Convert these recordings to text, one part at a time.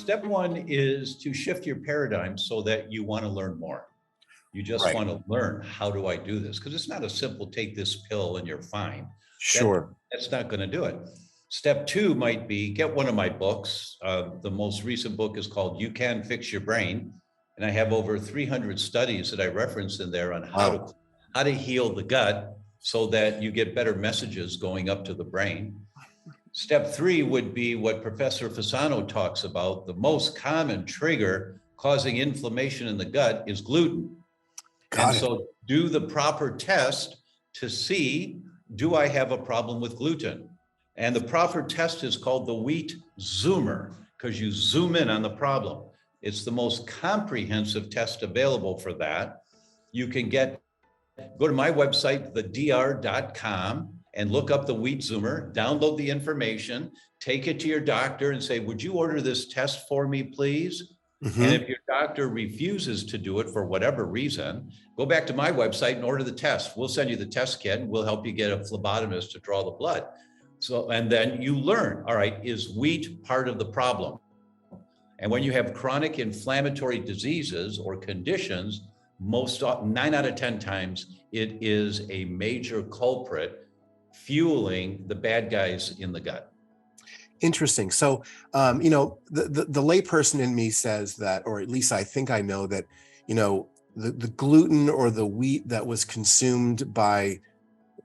Step one is to shift your paradigm so that you want to learn more. You just Right. want to learn, how do I do this? Because it's not a simple take this pill and you're fine. Sure. That's not going to do it. Step two might be get one of my books. The most recent book is called You Can Fix Your Brain. And I have over 300 studies that I reference in there on Wow. how to heal the gut so that you get better messages going up to the brain. Step three would be what Professor Fasano talks about. The most common trigger causing inflammation in the gut is gluten. And Got it. so do the proper test to see, do I have a problem with gluten? And the proper test is called the wheat zoomer because you zoom in on the problem. It's the most comprehensive test available for that. You can go to my website, thedr.com, and look up the wheat zoomer, download the information, take it to your doctor and say, would you order this test for me, please? And Hmm. if your doctor refuses to do it for whatever reason, go back to my website and order the test. We'll send you the test kit and we'll help you get a phlebotomist to draw the blood. So, and then you learn, all right, is wheat part of the problem? And when you have chronic inflammatory diseases or conditions, 9 out of 10 times, it is a major culprit fueling the bad guys in the gut. Interesting. So, the layperson in me says that, or at least I think I know that, the gluten or the wheat that was consumed by,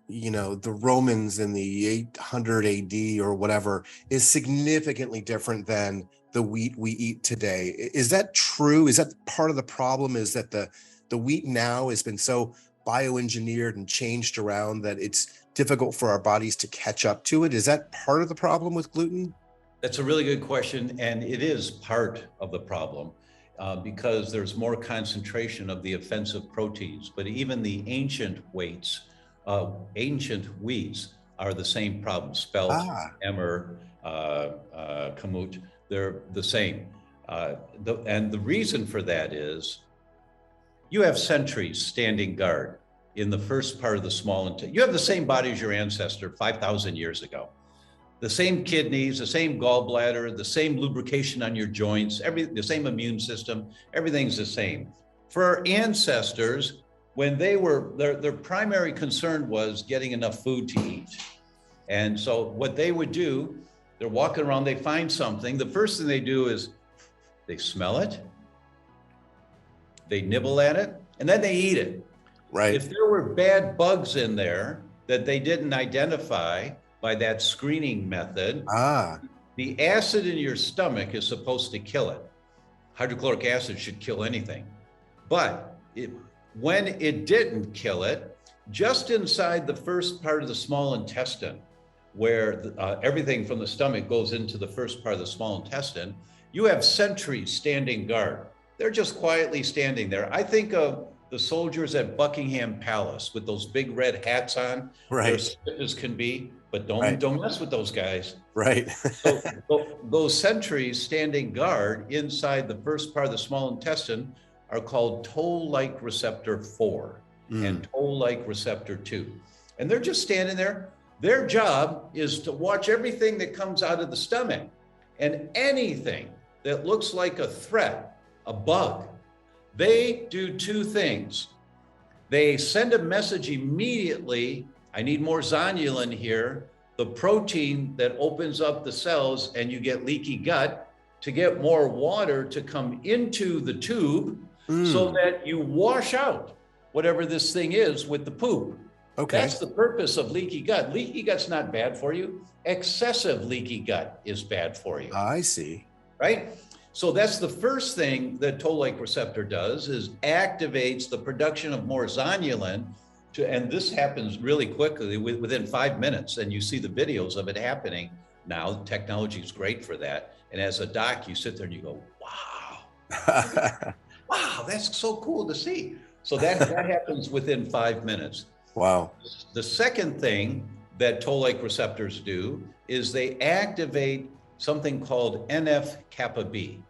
the Romans in the 800 AD or whatever is significantly different than the wheat we eat today. Is that true? Is that part of the problem? Is that the wheat now has been so bioengineered and changed around that it's difficult for our bodies to catch up to it? Is that part of the problem with gluten? That's a really good question. And it is part of the problem because there's more concentration of the offensive proteins. But even the ancient wheats are the same problem. Spelt, Ah, emmer, kamut, they're the same. And the reason for that is you have sentries standing guard in the first part of the small intestine. You have the same body as your ancestor 5,000 years ago. The same kidneys, the same gallbladder, the same lubrication on your joints, the same immune system, everything's the same. For our ancestors, when they were, their primary concern was getting enough food to eat. And so what they would do, they're walking around, they find something. The first thing they do is they smell it, they nibble at it, and then they eat it. right. If there were bad bugs in there that they didn't identify by that screening method, Ah, the acid in your stomach is supposed to kill it. Hydrochloric acid should kill anything. But when it didn't kill it, just inside the first part of the small intestine, where everything from the stomach goes into the first part of the small intestine, you have sentries standing guard. They're just quietly standing there. I think of the soldiers at Buckingham Palace with those big red hats on. They're right, stiff as can be, but right, don't mess with those guys. right. So those sentries standing guard inside the first part of the small intestine are called toll-like receptor 4 Mm, and toll-like receptor 2. And they're just standing there. Their job is to watch everything that comes out of the stomach, and anything that looks like a threat, a bug. They do two things. They send a message immediately. I need more zonulin here, the protein that opens up the cells and you get leaky gut, to get more water to come into the tube so mm, that you wash out whatever this thing is with the poop. okay. That's the purpose of leaky gut. Leaky gut's not bad for you. Excessive leaky gut is bad for you, I see. right? So that's the first thing that toll-like receptor does, is activates the production of more zonulin and this happens really quickly within 5 minutes. And you see the videos of it happening now. Technology is great for that. And as a doc, you sit there and you go, wow, wow, that's so cool to see. So that happens within 5 minutes. Wow. The second thing that toll-like receptors do is they activate something called NF-kappa B.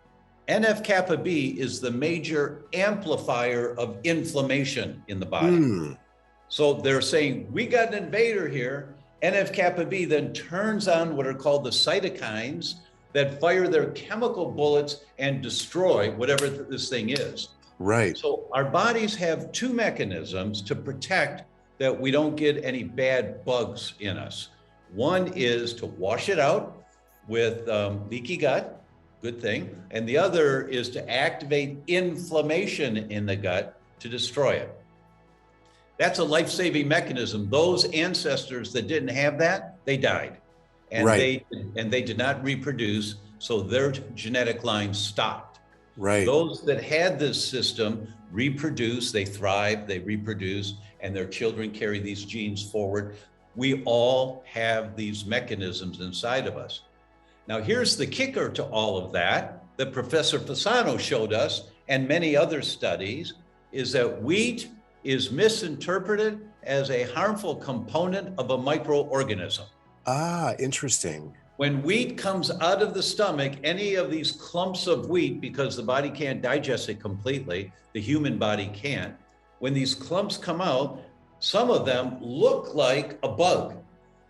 NF-kappa B is the major amplifier of inflammation in the body. Mm, So they're saying, we got an invader here. NF-kappa B then turns on what are called the cytokines that fire their chemical bullets and destroy whatever this thing is. Right. So our bodies have two mechanisms to protect that we don't get any bad bugs in us. One is to wash it out with leaky gut, good thing. And the other is to activate inflammation in the gut to destroy it. That's a life-saving mechanism. Those ancestors that didn't have that, they died. And Right. they did not reproduce, so their genetic line stopped. Right. Those that had this system reproduce, they thrive, they reproduce, and their children carry these genes forward. We all have these mechanisms inside of us. Now, here's the kicker to all of that Professor Fasano showed us, and many other studies, is that wheat is misinterpreted as a harmful component of a microorganism. Ah, interesting. When wheat comes out of the stomach, any of these clumps of wheat, because the body can't digest it completely, the human body can't. When these clumps come out, some of them look like a bug.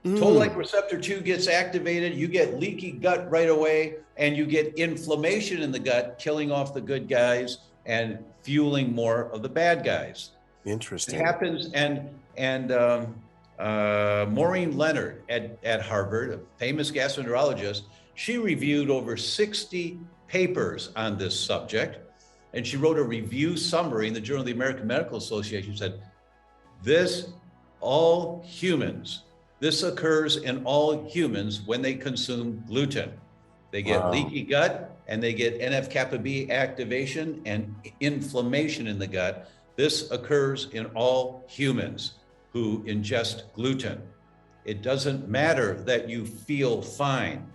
Toll-like receptor 2 gets activated, you get leaky gut right away, and you get inflammation in the gut, killing off the good guys and fueling more of the bad guys. Interesting. It happens, and Maureen Leonard at Harvard, a famous gastroenterologist, she reviewed over 60 papers on this subject, and she wrote a review summary in the Journal of the American Medical Association. Said, this occurs in all humans when they consume gluten. They get leaky gut, and they get NF-kappa B activation and inflammation in the gut. This occurs in all humans who ingest gluten. It doesn't matter that you feel fine,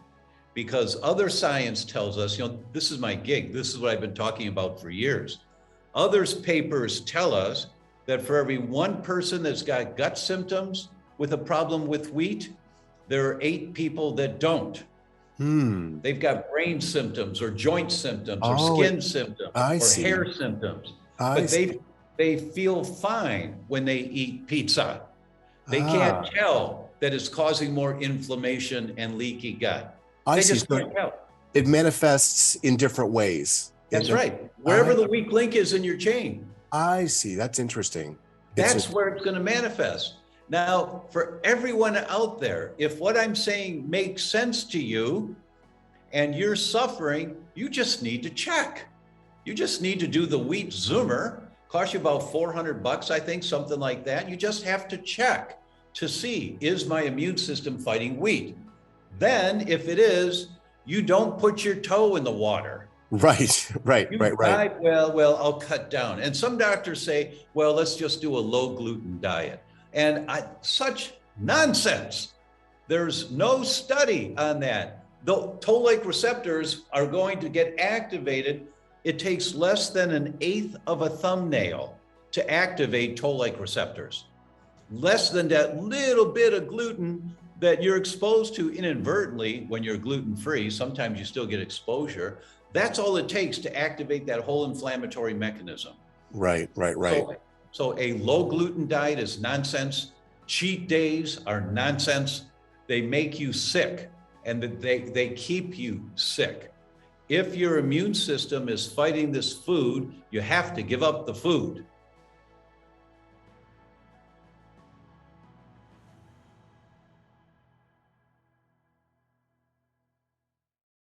because other science tells us, this is my gig. This is what I've been talking about for years. Others papers tell us that for every one person that's got gut symptoms with a problem with wheat, there are 8 people that don't. They've got brain symptoms or joint symptoms or skin symptoms or hair symptoms, but they feel fine when they eat pizza. They can't tell that it's causing more inflammation and leaky gut. They just can't tell. It manifests in different ways. That's right. Wherever the weak link is in your chain. I see. That's interesting. That's where it's going to manifest. Now, for everyone out there, if what I'm saying makes sense to you and you're suffering, you just need to check. You just need to do the wheat Zoomer. Costs you about $400, I think, something like that. You just have to check to see, is my immune system fighting wheat? Then, if it is, you don't put your toe in the water. Right. Well, I'll cut down. And some doctors say, well, let's just do a low gluten diet. And such nonsense. There's no study on that. The toll-like receptors are going to get activated. It takes less than 1/8 of a thumbnail to activate toll-like receptors. Less than that little bit of gluten that you're exposed to inadvertently when you're gluten-free. Sometimes you still get exposure. That's all it takes to activate that whole inflammatory mechanism. Right. So a low gluten diet is nonsense. Cheat days are nonsense. They make you sick, and they keep you sick. If your immune system is fighting this food, you have to give up the food.